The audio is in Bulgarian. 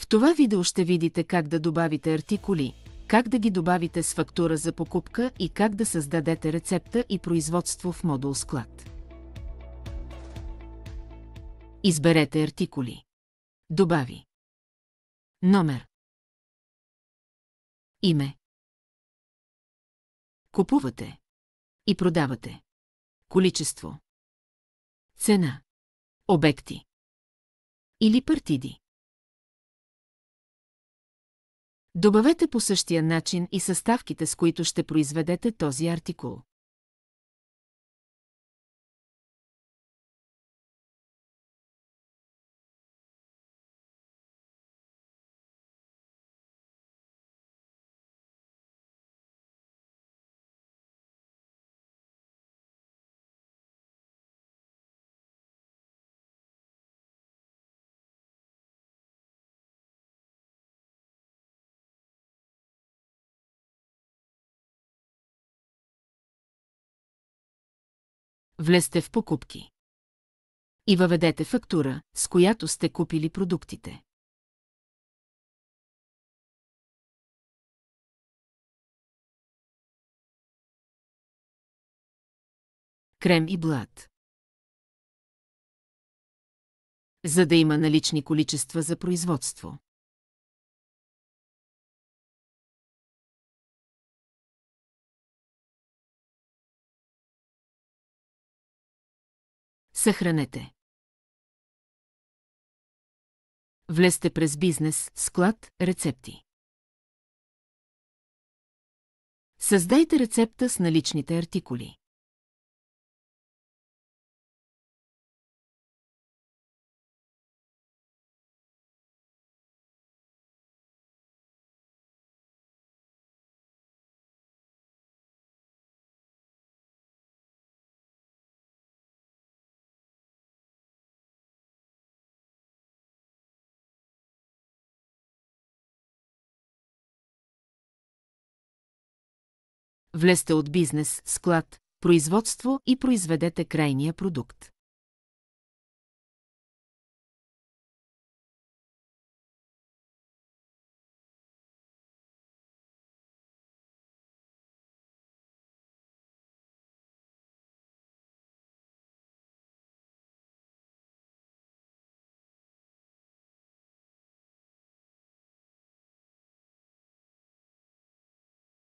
В това видео ще видите как да добавите артикули, как да ги добавите с фактура за покупка и как да създадете рецепта и производство в модул склад. Изберете артикули. Добави. Номер. Име. Купувате. И продавате. Количество. Цена. Обекти. Или партиди. Добавете по същия начин и съставките, с които ще произведете този артикул. Влезте в покупки. И въведете фактура, с която сте купили продуктите. Крем и блат. За да има налични количества за производство. Съхранете. Влезте през бизнес, склад, рецепти. Създайте рецепта с наличните артикули. Влезте от бизнес, склад, производство и произведете крайния продукт.